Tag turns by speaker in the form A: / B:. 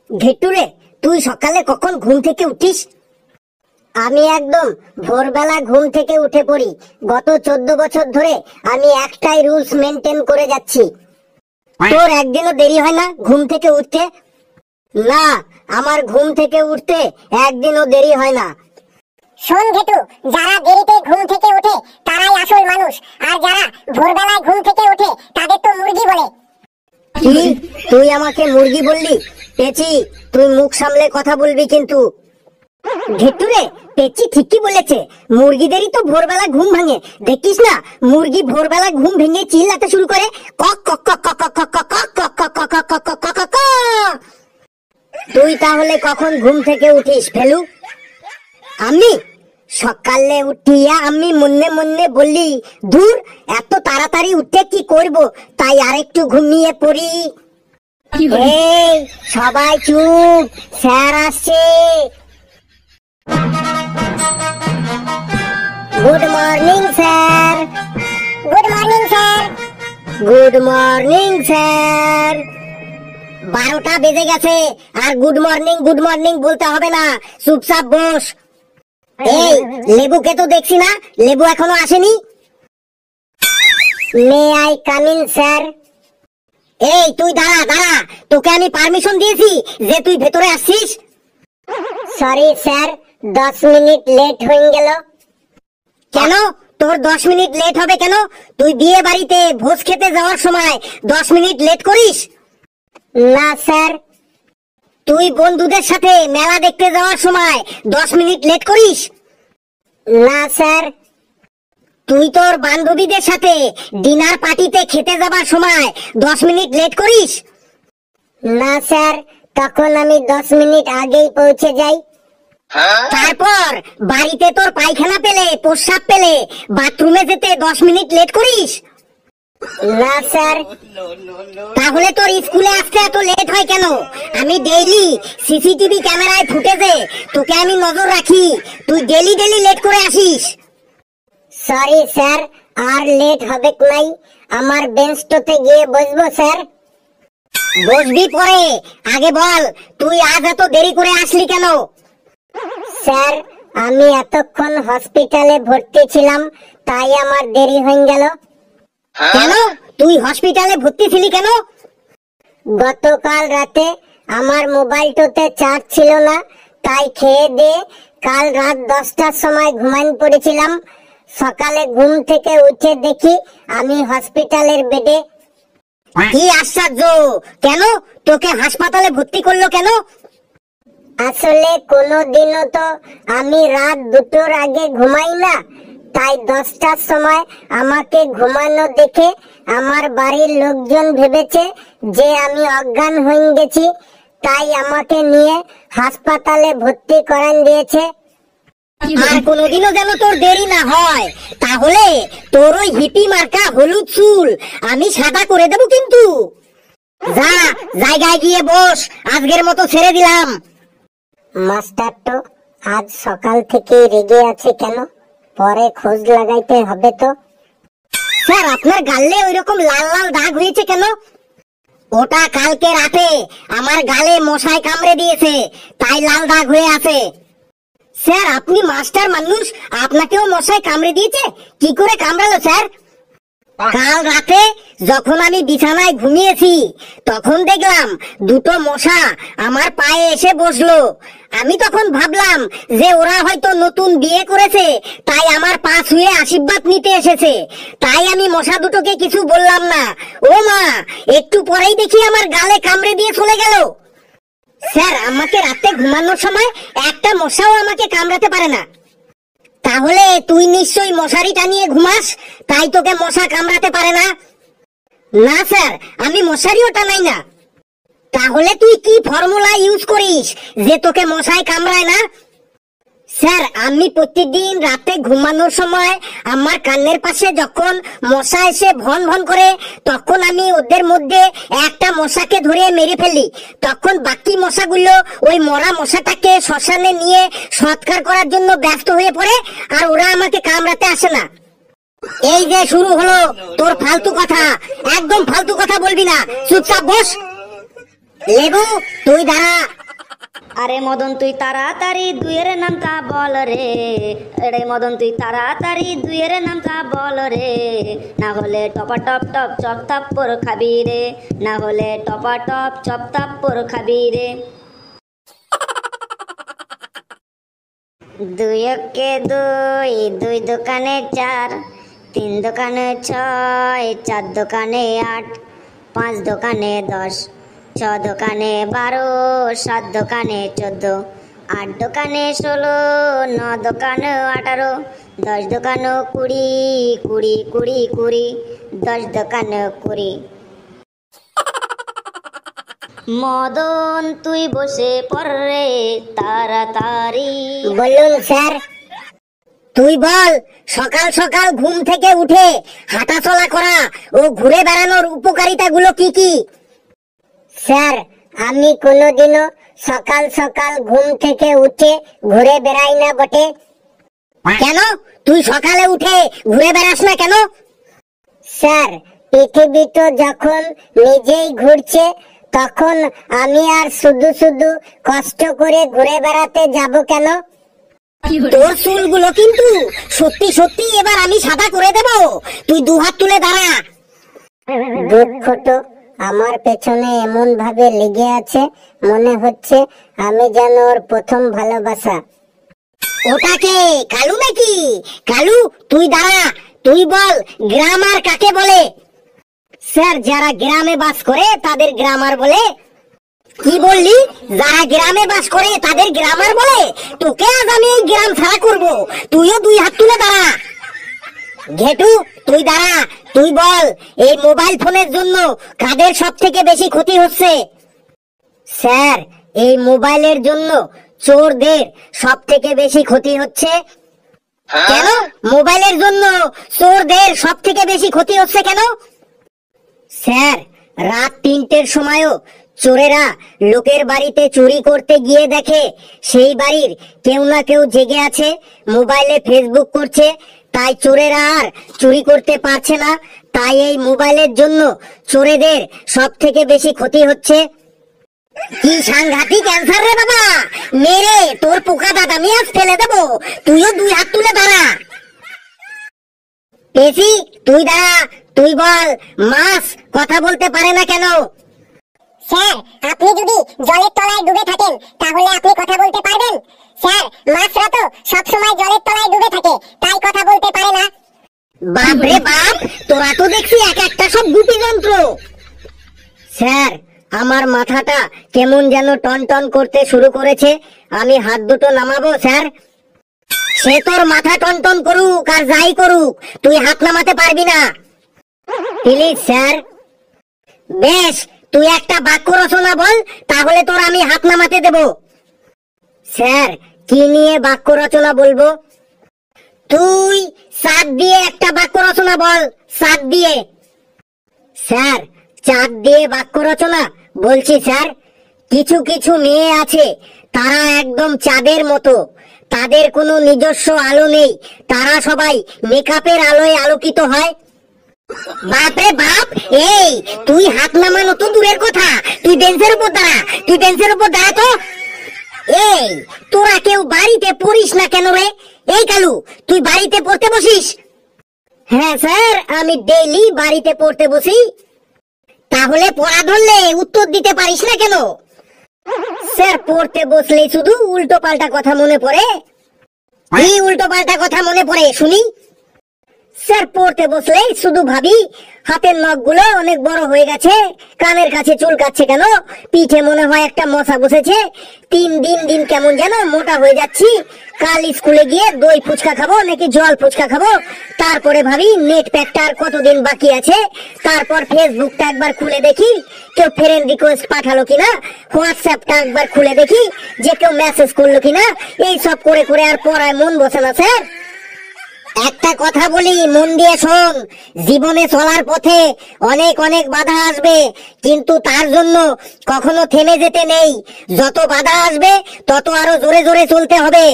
A: ঘেটুরে, তুই সকালে কখন ঘুম থেকে উঠিস? আমি একদম ভোরবেলা ঘুম থেকে উঠে পড়ি। গত 14 বছর ধরে আমি একটাই রুলস মেনটেন করে যাচ্ছি। তোর একদিনও দেরি হয় না ঘুম থেকে উঠতে? না, আমার ঘুম থেকে উঠতে একদিনও দেরি হয় না।
B: শোন ঘেটু, যারা দেরিতে ঘুম থেকে ওঠে তারাই আসল মানুষ, আর যারা ভোরবেলায় ঘুম থেকে ওঠে তাদের তো মুরগি বলে।
A: কি? তুই আমাকে মুরগি বললি? পেচি, তুই মুখ সামলে কথা বলবি কিন্তু। ঘেটুরে, পেচি ঠিকই বলেছে, মুরগিদেরই তো ভোরবেলা ঘুম ভাঙে। দেখিস না, মুরগি ভোরবেলা ঘুম ভেঙে চিল্লাতে শুরু করে, কক কক কক কক কক কক কক কক কক কক কক কক কক কক কক। তুই তাহলে কখন ঘুম থেকে উঠিস ফেলু? আমি সকালে উঠিয়া আমি মনে মনে বললি, দূর, এত তাড়াতাড়ি উঠে কি করব, তাই আরেকটু ঘুমিয়ে পড়ি। এই সবাই চুপ, স্যার আসছে। Good morning sir.
B: Good morning sir.
A: Good morning sir. 12টা বেজে গেছে, আর গুড মর্নিং বলতে হবে না, চুপচাপ বস। এই লেবুকে তো দেখছি না, লেবু এখনো আসেনি। May I come in sir? এই তুই দাঁড়া দাঁড়া, তোকে আমি পারমিশন দিয়েছি যে তুই ভেতরে আসছিস। সরি স্যার, 10 মিনিট লেট হয়ে গেল। কেন তোর 10 মিনিট লেট হবে কেন? তুই বিয়ে বাড়িতে ভোজ খেতে যাওয়ার সময় 10 মিনিট লেট করিস? না স্যার। তুই বন্ধুদের সাথে মেলা দেখতে যাওয়ার সময় 10 মিনিট লেট করিস? না স্যার। তুই তোর বান্ধবীদের সাথে ডিনার পার্টিতে খেতে যাবার সময় 10 মিনিট লেট করিস? না স্যার, তখন আমি 10 মিনিট আগেই পৌঁছে যাই। তারপর বাড়িতে তোর পায়খানা পেলে, প্রস্রাব পেলে বাথরুমে যেতে 10 মিনিট লেট করিস? না স্যার। তাহলে তোর স্কুলে আসতে এত লেট হয় কেন? আমি ডেইলি সিসিটিভি ক্যামেরায় ফুটেজে তোকে আমি নজর রাখি, তুই ডেইলি লেট করে আসিস। সরি স্যার, আর লেট হবে নাই। আমার বেঞ্চটাতে গিয়ে বসবো স্যার। বসবি পরে, আগে বল তুই আজ এত দেরি করে আসলি কেন? স্যার, আমি এতক্ষণ হসপিটালে ভর্তি ছিলাম, তাই আমার দেরি হয়ে গেল। কেন তুই হসপিটালে ভর্তি ছিলি কেন? গতকাল রাতে আমার মোবাইলটাতে চার্জ ছিল না, তাই খেয়ে দিয়ে কাল রাত 10টার সময় ঘুমাইন পড়েছিলাম। সকালে ঘুম থেকে উঠে দেখি আমি হসপিটালের বেডে। কি আশ্চর্য, কেন তোকে হাসপাতালে ভর্তি করলো কেন? আসলে কোনোদিনও তো আমি রাত 2টোর আগে ঘুমাই না, তাই 10টার সময় আমাকে ঘুমানো দেখে আমার বাড়ির লোকজন ভেবেছে যে আমি অজ্ঞান হয়ে গেছি, তাই আমাকে নিয়ে হাসপাতালে ভর্তি করান দিয়েছে। আর কোনোদিনও যেন তোর দেরি না হয়, তাহলে তোর ওই হিপি মার্কা হলুদ চুল আমি সাদা করে দেব কিন্তু। যা, জায়গায় গিয়ে বস, আজকের মতো ছেড়ে দিলাম। মাস্টার তো আজ সকাল থেকে রেগে আছে কেন? পরে খোঁজ লাগাইতে হবে তো। স্যার, আপনার গালে ওইরকম লাল লাল দাগ হয়েছে কেন? ওটা কালকে রাতে আমার গালে মশায় কামড়ে দিয়েছে, তাই লাল দাগ হয়ে আছে। স্যার, আপনি মাস্টার মানুষ, আপনাকেও মশায় কামড়ে দিয়েছে? কি করে কামড়ালো স্যার? কাল রাতে যখন আমি বিছানায় ঘুমিয়েছি, তখন দেখলাম 2টো মশা আমার পায়ে এসে বসলো। আমি তখন ভাবলাম যে ওরা হয়তো নতুন বিয়ে করেছে, তাই আমার পা ছুঁয়ে আশীর্বাদ নিতে এসেছে, তাই আমি মশা দুটোকে কিছু বললাম না। ও মা, একটু পরেই দেখি আমার গালে কামড়ে দিয়ে চলে গেল। স্যার, আমাকে রাতে ঘুমানোর সময় একটা মশাও আমাকে কামড়াতে পারে না। তাহলে তুই নিশ্চয়ই মশারি টানিয়ে ঘুমাস, তাই তোকে মশা কামড়াতে পারে না। না স্যার, আমি মশারিও টানাই না। তাহলে তুই কি ফর্মুলা ইউজ করিস যে তোকে মশায় কামড়ায় না? স্যার, আমি প্রতিদিন রাতে ঘুমানোর সময় আমার কানের পাশে যখন মশা এসে ভন ভন করে, তখন আমি ওদের মধ্যে একটা মশাকে ধরে মেরে ফেলি। তখন বাকি মশাগুলো ওই মরা মশাটাকে শ্মশানে নিয়ে সৎকার করার জন্য ব্যস্ত হয়ে পড়ে, আর ওরা আমাকে কামড়াতে আসে না। এই যে শুরু হলো তোর ফালতু কথা, একদম ফালতু কথা বলবি না, চুপচাপ বস। লেবু, তুই দাঁড়া,
C: আরে মদন তুই তাড়াতাড়ি দুইয়ের নামটা বল রে, আরে মদন তুই তাড়াতাড়ি দুইয়ের নামটা বল রে, না হলে টপা টপ টপ চপ থাপ্পড় খাবি রে, না হলে টপা টপ চপ থাপ্পড় খাবি রে। দুই একে দুই, দুই দোকানে চার, তিন দোকানে ছয়, চার দোকানে আট, পাঁচ দোকানে 10, 6 দোকানে 12, 7 দোকানে 14, 8 দোকানে 16, 9 দোকানে 18, 10 দোকানে 20, 20, 20, 20, 10 দোকানে 20। মদন তুই বসে পড় রে তাড়াতাড়ি।
A: বলুন স্যার। তুই বল, সকাল সকাল ঘুম থেকে উঠে হাঁটাচলা করা ও ঘুরে বেড়ানোর উপকারিতাগুলো কি কি? স্যার, আমি কোনোদিনও সকাল সকাল ঘুম থেকে উঠে ঘুরে বেড়াই না বটে। কেন তুই সকালে উঠে ঘুরে বেড়াস না কেন? স্যার, পৃথিবী তো যখন নিজেই ঘুরছে, তখন আমি আর শুধু শুধু কষ্ট করে ঘুরে বেড়াতে যাব কেন? তোর চুলগুলো কিন্তু সত্যি সত্যি এবার আমি সাদা করে দেব। তুই 2 হাত তুলে দাঁড়া। দুঃখটো আমার পেছনে এমন ভাবে লেগে আছে, মনে হচ্ছে আমি যেন ওর প্রথম ভালোবাসা। ওটাকে কালু নাকি? কালু তুই দাঁড়া, তুই বল গ্রামার কাকে বলে? স্যার, যারা গ্রামে বাস করে তাদের গ্রামার বলে। কি বললি? যারা গ্রামে বাস করে তাদের গ্রামার বলে? তোকে আজ আমি এই গ্রাম ছাড়া করব। তুইও 2 হাত তুলে দাঁড়া। ঘেটু তুই দাঁড়া, তুই বল এই মোবাইল ফোনের জন্য কাদের সব থেকে বেশি ক্ষতি হচ্ছে? স্যার, এই মোবাইলের জন্য চোরদের সব থেকে বেশি ক্ষতি হচ্ছে। কেন মোবাইলের জন্য চোরদের সব থেকে বেশি ক্ষতি হচ্ছে কেন? স্যার, রাত 3টের সময়ও চোরেরা লোকের বাড়িতে চুরি করতে গিয়ে দেখে সেই বাড়ির কেউ না কেউ জেগে আছে, মোবাইলে ফেসবুক করছে, তাই চোরেরা আর চুরি করতে পারছে না। তাই এই মোবাইলের জন্য চোরেদের সব থেকে বেশি ক্ষতি হচ্ছে। কি সাংঘাতিক অ্যান্সার রে বাবা! মেরে তোর পোকা দাঁত আমি আজ ফেলে দেবো। তুইও 2 হাত তুলে দাঁড়া। পেশি তুই দাঁড়া, তুই বল মাছ কথা বলতে পারে না কেন?
B: স্যার, আপনি যদি জলের তলায় ডুবে থাকেন তাহলে আপনি কথা বলতে পারবেন? স্যার, মাছরা তো সবসময় জলের তলায় ডুবে থাকে, তাই কথা বলতে পারে না।
A: বাপ রে বাপ, তোরা তো দেখছি এক একটা সব গুপি যন্ত্র। স্যার, আমার মাথাটা কেমন যেন টন টন করতে শুরু করেছে, আমি হাত দুটো নামাবো স্যার? সে তোর মাথা টন টন করুক আর যাই করুক, তুই হাত নামাতে পারবি না। Please sir. বেশ, তুই একটা বাক্য রচনা বল, তাহলে তোর আমি হাত নামাতে দেব। স্যার, কি নিয়ে বাক্য রচনা বলবো? তুই 7 দিয়ে একটা বাক্য রচনা বল। 7 দিয়ে। স্যার, 4 দিয়ে বাক্য রচনা বলছি স্যার। কিছু কিছু মেয়ে আছে, তারা একদম চাঁদের মতো, তাদের কোনো নিজস্ব আলো নেই, তারা সবাই মেকআপের আলোয় আলোকিত হয়। বাপরে বাপ, এই তুই হাত নামানো তো দূরের কথা, তুই বেঞ্চের উপর দাঁড়া, তুই বেঞ্চের উপর দাঁড়া তো। এই তোরা কেউ বাড়িতে পড়িস না কেন রে? এই কালু, তুই বাড়িতে পড়তে বসিস? হ্যাঁ স্যার, আমি ডেইলি বাড়িতে পড়তে বসি। তাহলে পড়া ধরলে উত্তর দিতে পারিস না কেন? স্যার, পড়তে বসলে শুধু উল্টো পাল্টা কথা মনে পড়ে। কি উল্টো পাল্টা কথা মনে পড়ে শুনি? স্যার, পড়তে বসলে শুধু ভাবি হাতের নখগুলো অনেক বড় হয়ে গেছে, কানের কাছে চুলকাচ্ছে কেন, পিঠে মনে হয় একটা মশা বসেছে, দিন দিন কেমন যেন মোটা হয়ে যাচ্ছি, কাল স্কুলে গিয়ে দই ফুচকা খাবো নাকি জল ফুচকা খাবো, তারপরে ভাবি নেট প্যাকটা আর কতদিন বাকি আছে, তারপর ফেসবুকটা একবার খুলে দেখি কেউ ফ্রেন্ড রিকোয়েস্ট পাঠালো কিনা, হোয়াটসঅ্যাপটা একবার খুলে দেখি যে কেউ মেসেজ করলো কিনা। এই সব করে করে আর পড়ায় মন বসে না স্যার। একটা কথা বলি, মন দিয়ে শোন, জীবনে চলার পথে অনেক অনেক বাধা আসবে, কিন্তু তার জন্য কখনো থেমে যেতে নেই। যত বাধা আসবে তত আরো জোরে জোরে চলতে হবে।